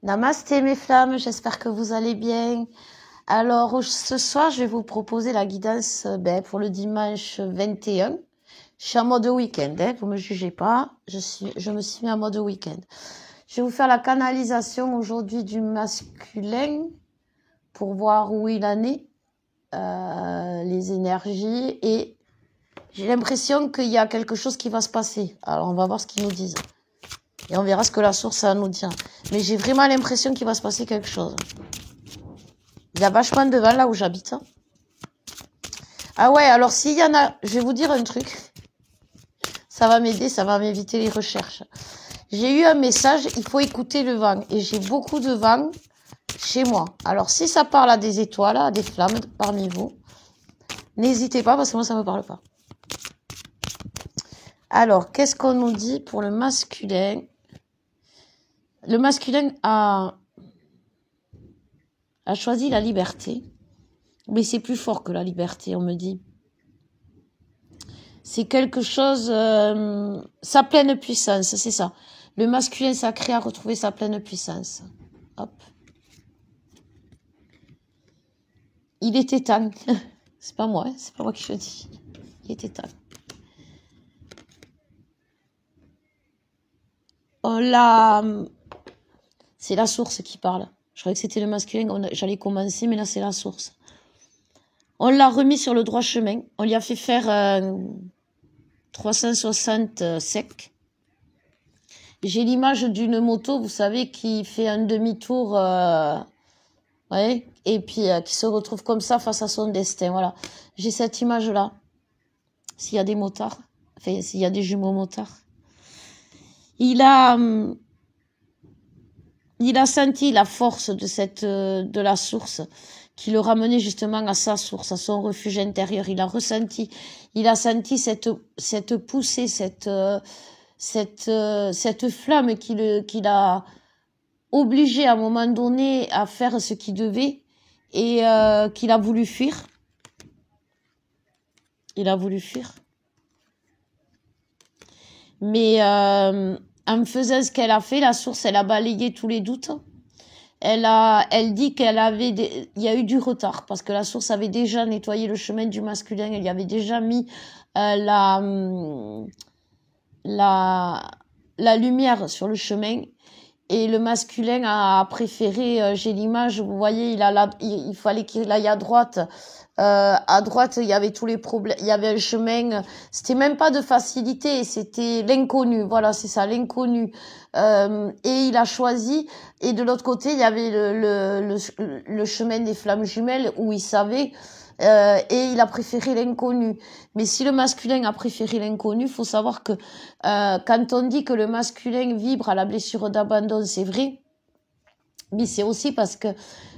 Namasté mes flammes, j'espère que vous allez bien. Alors ce soir, je vais vous proposer la guidance pour le dimanche 21. Je suis en mode week-end, vous me jugez pas, je me suis mis en mode week-end. Je vais vous faire la canalisation aujourd'hui du masculin pour voir où il en est, les énergies, et j'ai l'impression qu'il y a quelque chose qui va se passer. Alors on va voir ce qu'ils nous disent. Et on verra ce que la source a à nous dire. Mais j'ai vraiment l'impression qu'il va se passer quelque chose. Il y a vachement de vent là où j'habite. Ah ouais, alors s'il y en a, je vais vous dire un truc. Ça va m'aider, ça va m'éviter les recherches. J'ai eu un message, il faut écouter le vent. Et j'ai beaucoup de vent chez moi. Alors si ça parle à des étoiles, à des flammes parmi vous, n'hésitez pas parce que moi ça me parle pas. Alors, qu'est-ce qu'on nous dit pour le masculin? Le masculin a choisi la liberté. Mais c'est plus fort que la liberté, on me dit. C'est quelque chose, sa pleine puissance, c'est ça. Le masculin sacré a retrouvé sa pleine puissance. Hop. Il était temps. C'est pas moi qui le dis. Il était temps. C'est la source qui parle. Je croyais que c'était le masculin, j'allais commencer, mais là c'est la source. On l'a remis sur le droit chemin. On lui a fait faire 360 sec. J'ai l'image d'une moto, vous savez, qui fait un demi-tour, et puis qui se retrouve comme ça face à son destin. Voilà. J'ai cette image-là. S'il y a des motards, enfin, s'il y a des jumeaux motards. Il a senti la force de la source qui le ramenait justement à sa source, à son refuge intérieur. Il a senti cette poussée, cette flamme qui l'a obligé à un moment donné à faire ce qu'il devait et qu'il a voulu fuir. Il a voulu fuir. Mais en faisant ce qu'elle a fait, la source, elle a balayé tous les doutes. Elle dit il y a eu du retard parce que la source avait déjà nettoyé le chemin du masculin. Elle y avait déjà mis la lumière sur le chemin. Et le masculin a préféré, j'ai l'image, vous voyez, il fallait qu'il aille à droite. À droite, il y avait tous les problèmes, il y avait un chemin, c'était même pas de facilité, c'était l'inconnu, voilà, c'est ça, l'inconnu. Et il a choisi, et de l'autre côté, il y avait le chemin des flammes jumelles où il savait, et il a préféré l'inconnu. Mais si le masculin a préféré l'inconnu, faut savoir que quand on dit que le masculin vibre à la blessure d'abandon, c'est vrai, mais c'est aussi parce que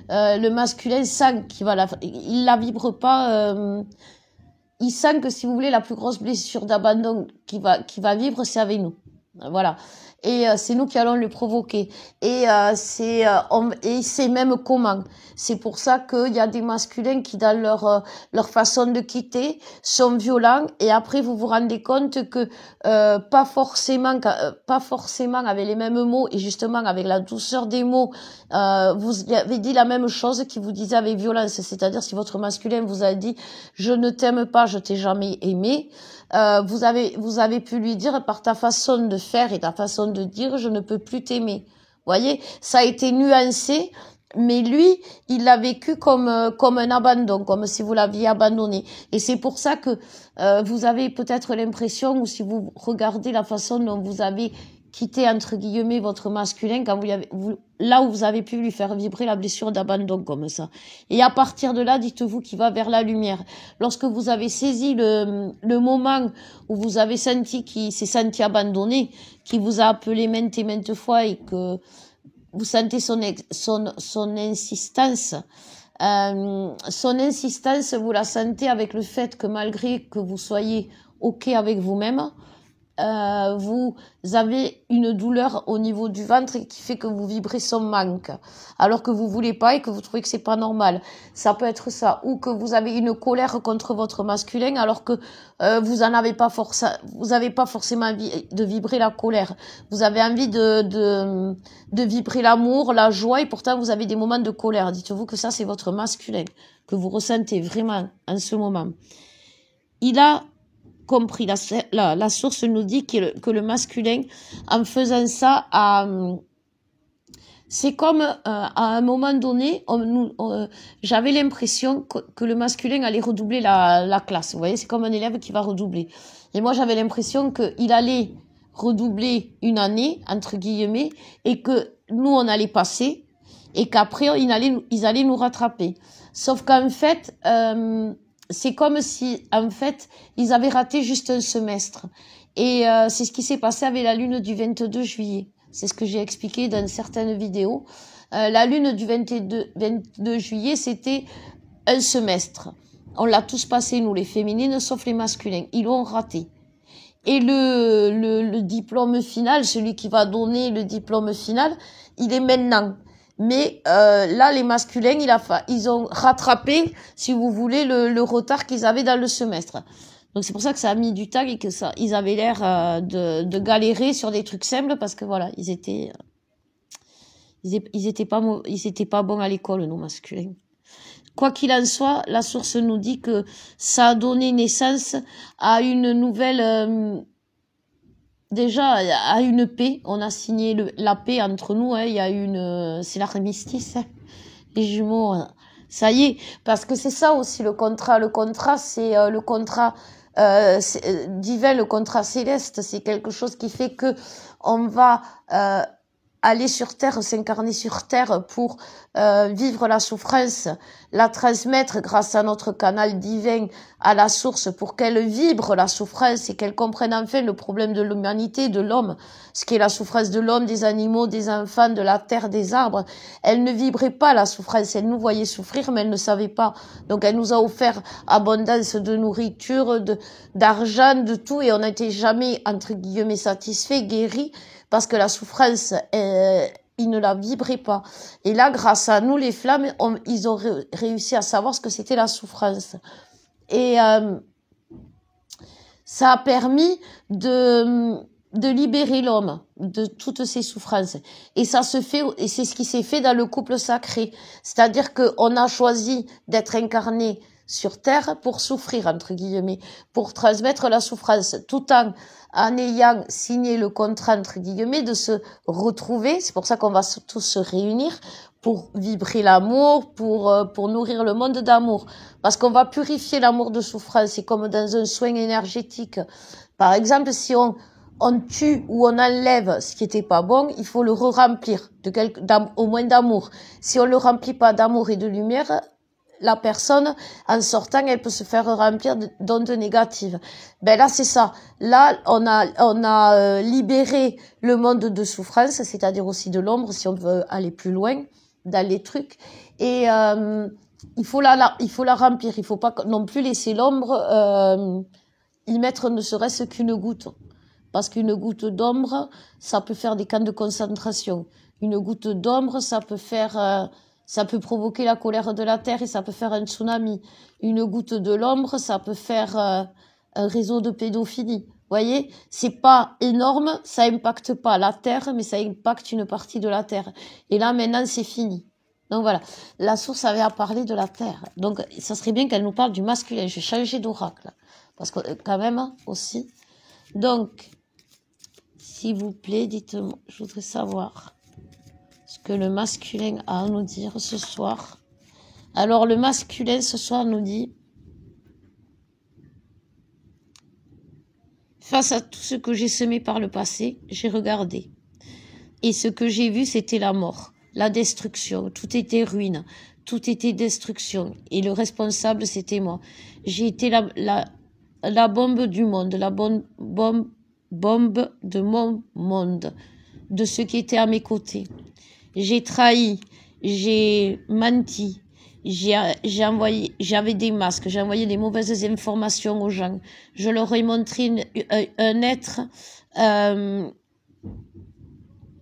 le masculin sent il la vibre pas. Il sent que si vous voulez la plus grosse blessure d'abandon qui va vivre, c'est avec nous. Voilà. Et c'est nous qui allons le provoquer. Et il sait même comment. C'est pour ça qu'il y a des masculins qui, dans leur façon de quitter, sont violents. Et après, vous vous rendez compte que pas forcément avec les mêmes mots et justement avec la douceur des mots, vous avez dit la même chose qu'il vous disait avec violence. C'est-à-dire si votre masculin vous a dit je ne t'aime pas, je t'ai jamais aimé. Vous avez pu lui dire par ta façon de faire et ta façon de dire je ne peux plus t'aimer. Voyez, ça a été nuancé, mais lui, il l'a vécu comme un abandon, comme si vous l'aviez abandonné. Et c'est pour ça que vous avez peut-être l'impression, ou si vous regardez la façon dont vous avez quitté entre guillemets votre masculin, quand là où vous avez pu lui faire vibrer la blessure d'abandon comme ça. Et à partir de là, dites-vous qu'il va vers la lumière. Lorsque vous avez saisi le moment où vous avez senti qu'il s'est senti abandonné, qu'il vous a appelé maintes et maintes fois et que vous sentez son insistance. Son insistance, vous la sentez avec le fait que malgré que vous soyez OK avec vous-même, vous avez une douleur au niveau du ventre qui fait que vous vibrez son manque, alors que vous voulez pas et que vous trouvez que c'est pas normal. Ça peut être ça, ou que vous avez une colère contre votre masculin, alors que vous avez pas forcément envie de vibrer la colère. Vous avez envie de vibrer l'amour, la joie, et pourtant vous avez des moments de colère. Dites-vous que ça c'est votre masculin, que vous ressentez vraiment en ce moment. Il a compris, la source nous dit que le masculin, en faisant ça, c'est comme à un moment donné, j'avais l'impression que le masculin allait redoubler la classe. Vous voyez, c'est comme un élève qui va redoubler. Et moi, j'avais l'impression qu'il allait redoubler une année, entre guillemets, et que nous, on allait passer, et qu'après, ils allaient nous rattraper. Sauf qu'en fait, c'est comme si, en fait, ils avaient raté juste un semestre. Et c'est ce qui s'est passé avec la lune du 22 juillet. C'est ce que j'ai expliqué dans certaines vidéos. La lune du 22 juillet, c'était un semestre. On l'a tous passé, nous, les féminines, sauf les masculins. Ils l'ont raté. Et le diplôme final, celui qui va donner le diplôme final, il est maintenant. Mais là, les masculins, ils ont rattrapé, si vous voulez, le retard qu'ils avaient dans le semestre. Donc c'est pour ça que ça a mis du temps et que ils avaient l'air de galérer sur des trucs simples parce que voilà, ils étaient pas bons à l'école, nos masculins. Quoi qu'il en soit, la source nous dit que ça a donné naissance à une nouvelle. Déjà, à une paix, on a signé la paix entre nous, hein, il y a c'est l'armistice, hein, les jumeaux, ça y est, parce que c'est ça aussi le contrat. Le contrat, c'est le contrat divin, le contrat céleste, c'est quelque chose qui fait que on va aller sur terre, s'incarner sur terre pour vivre la souffrance, la transmettre grâce à notre canal divin à la source pour qu'elle vibre la souffrance et qu'elle comprenne enfin le problème de l'humanité, de l'homme, ce qui est la souffrance de l'homme, des animaux, des enfants, de la terre, des arbres. Elle ne vibrait pas la souffrance, elle nous voyait souffrir mais elle ne savait pas. Donc elle nous a offert abondance de nourriture, d'argent, de tout et on n'était jamais entre guillemets satisfait, guéri. Parce que la souffrance, ils ne la vibraient pas. Et là, grâce à nous, les flammes, ils ont réussi à savoir ce que c'était la souffrance. Et ça a permis de libérer l'homme de toutes ces souffrances. Et ça se fait, et c'est ce qui s'est fait dans le couple sacré. C'est-à-dire qu'on a choisi d'être incarné sur terre pour souffrir, entre guillemets, pour transmettre la souffrance, tout en ayant signé le contrat, entre guillemets, de se retrouver. C'est pour ça qu'on va tous se réunir pour vibrer l'amour, pour nourrir le monde d'amour. Parce qu'on va purifier l'amour de souffrance. C'est comme dans un soin énergétique. Par exemple, si on tue ou on enlève ce qui était pas bon, il faut le re-remplir au moins d'amour. Si on le remplit pas d'amour et de lumière, la personne, en sortant, elle peut se faire remplir d'ondes négatives. Ben là, c'est ça. Là, on a libéré le monde de souffrance, c'est-à-dire aussi de l'ombre, si on veut aller plus loin dans les trucs. Et il faut la remplir. Il faut pas non plus laisser l'ombre y mettre ne serait-ce qu'une goutte. Parce qu'une goutte d'ombre, ça peut faire des camps de concentration. Une goutte d'ombre, ça peut provoquer la colère de la terre et ça peut faire un tsunami. Une goutte de l'ombre, ça peut faire un réseau de pédophilie. Vous voyez, c'est pas énorme, ça impacte pas la terre, mais ça impacte une partie de la terre. Et là, maintenant, c'est fini. Donc voilà, la source avait à parler de la terre. Donc, ça serait bien qu'elle nous parle du masculin. Je vais changer d'oracle. Parce que quand même, aussi. Donc, s'il vous plaît, dites-moi, je voudrais savoir ce que le masculin a à nous dire ce soir. Alors, le masculin, ce soir, nous dit, face à tout ce que j'ai semé par le passé, j'ai regardé. Et ce que j'ai vu, c'était la mort, la destruction. Tout était ruine, tout était destruction. Et le responsable, c'était moi. J'ai été la bombe du monde, la bombe de mon monde, de ceux qui étaient à mes côtés. J'ai trahi, j'ai menti, j'avais des masques, j'ai envoyé des mauvaises informations aux gens. Je leur ai montré un être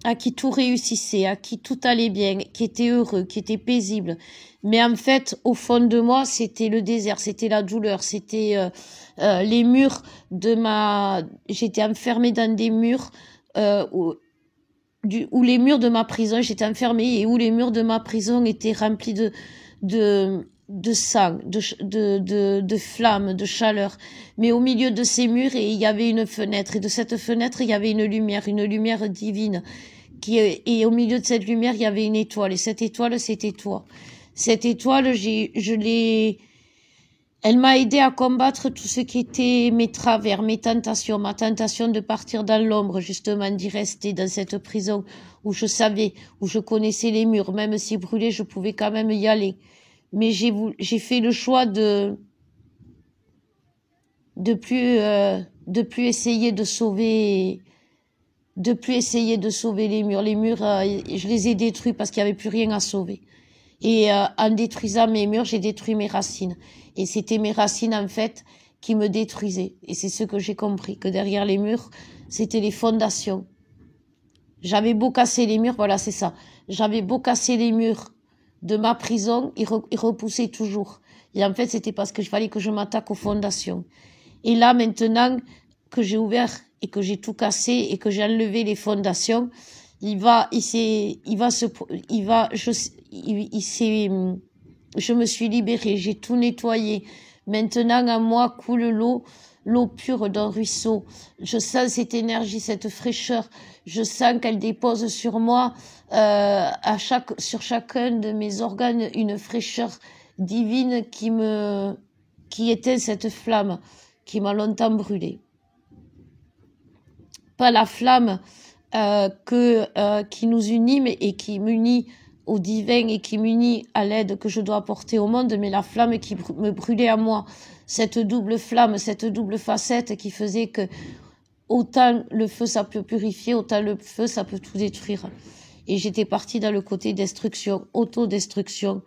à qui tout réussissait, à qui tout allait bien, qui était heureux, qui était paisible. Mais en fait, au fond de moi, c'était le désert, c'était la douleur, c'était les murs de ma... J'étais enfermée dans des murs où les murs de ma prison, j'étais enfermée et où les murs de ma prison étaient remplis de sang, de flammes, de chaleur. Mais au milieu de ces murs, il y avait une fenêtre. Et de cette fenêtre, il y avait une lumière divine. Et au milieu de cette lumière, il y avait une étoile. Et cette étoile, c'était toi. Cette étoile, elle m'a aidé à combattre tout ce qui était mes travers, mes tentations, ma tentation de partir dans l'ombre, justement, d'y rester dans cette prison où je savais, où je connaissais les murs. Même si brûlés, je pouvais quand même y aller. Mais j'ai fait le choix de plus essayer de sauver les murs. Les murs, je les ai détruits parce qu'il n'y avait plus rien à sauver. Et en détruisant mes murs, j'ai détruit mes racines. Et c'était mes racines, en fait, qui me détruisaient. Et c'est ce que j'ai compris, que derrière les murs, c'était les fondations. J'avais beau casser les murs, voilà, c'est ça. J'avais beau casser les murs de ma prison, ils repoussaient toujours. Et en fait, c'était parce qu'il fallait que je m'attaque aux fondations. Et là, maintenant que j'ai ouvert et que j'ai tout cassé et que j'ai enlevé les fondations, je me suis libérée, j'ai tout nettoyé. Maintenant, en moi coule l'eau pure d'un ruisseau. Je sens cette énergie, cette fraîcheur. Je sens qu'elle dépose sur moi, sur chacun de mes organes, une fraîcheur divine qui éteint cette flamme qui m'a longtemps brûlée. Pas la flamme qui nous unit et qui m'unit au divin et qui m'unit à l'aide que je dois apporter au monde, mais la flamme qui me brûlait à moi, cette double flamme, cette double facette qui faisait que autant le feu ça peut purifier, autant le feu ça peut tout détruire. Et j'étais partie dans le côté destruction, autodestruction,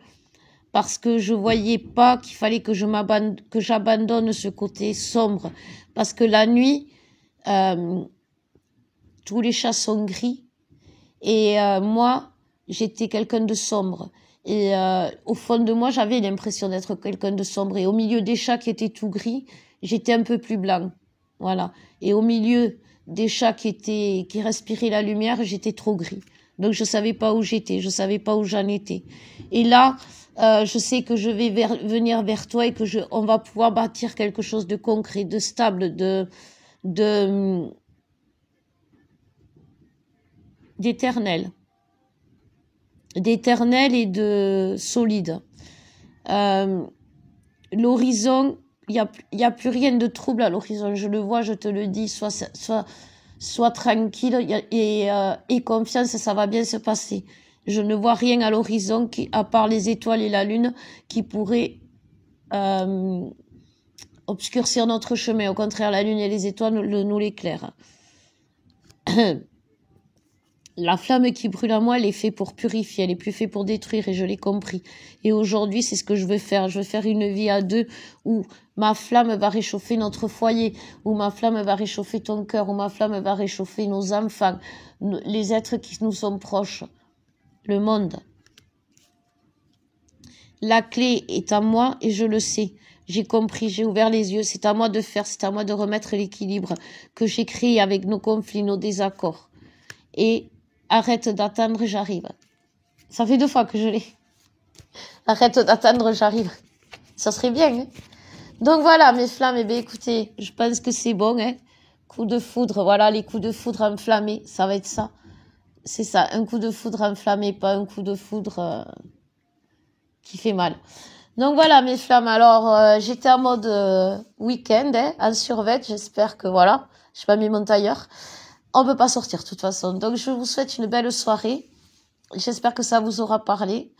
parce que je voyais pas qu'il fallait que j'abandonne ce côté sombre, parce que la nuit, tous les chats sont gris, et moi, j'étais quelqu'un de sombre. Et au fond de moi, j'avais l'impression d'être quelqu'un de sombre. Et au milieu des chats qui étaient tout gris, j'étais un peu plus blanc. Voilà. Et au milieu des chats qui respiraient la lumière, j'étais trop gris. Donc je savais pas où j'étais, je savais pas où j'en étais. Et là, je sais que je vais venir vers toi et que on va pouvoir bâtir quelque chose de concret, de stable, d'éternel et de solide. L'horizon, il y a plus rien de trouble à l'horizon. Je le vois, je te le dis, sois tranquille et confiance, ça va bien se passer. Je ne vois rien à l'horizon à part les étoiles et la lune qui pourraient obscurcir notre chemin. Au contraire, la lune et les étoiles nous l'éclairent. La flamme qui brûle en moi, elle est faite pour purifier, elle est plus faite pour détruire, et je l'ai compris. Et aujourd'hui, c'est ce que je veux faire. Je veux faire une vie à deux où ma flamme va réchauffer notre foyer, où ma flamme va réchauffer ton cœur, où ma flamme va réchauffer nos enfants, les êtres qui nous sont proches, le monde. La clé est à moi et je le sais. J'ai compris, j'ai ouvert les yeux. C'est à moi de faire, c'est à moi de remettre l'équilibre que j'ai créé avec nos conflits, nos désaccords. Et arrête d'attendre, j'arrive. Ça fait 2 fois que je l'ai. Arrête d'attendre, j'arrive. Ça serait bien, hein. Donc voilà, mes flammes, eh bien, écoutez, je pense que c'est bon, hein. Coup de foudre, voilà, les coups de foudre enflammés, ça va être ça. C'est ça, un coup de foudre enflammé, pas un coup de foudre qui fait mal. Donc voilà, mes flammes, alors j'étais en mode week-end, hein, en survêt, j'espère que voilà, j'ai pas mis mon tailleur. On peut pas sortir de toute façon. Donc je vous souhaite une belle soirée. J'espère que ça vous aura parlé.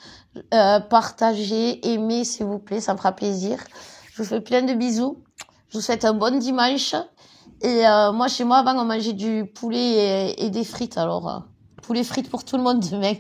Partagez, aimez s'il vous plaît, ça me fera plaisir. Je vous fais plein de bisous. Je vous souhaite un bon dimanche. Et moi, chez moi, avant, on mangeait du poulet et des frites. Alors, poulet frites pour tout le monde demain.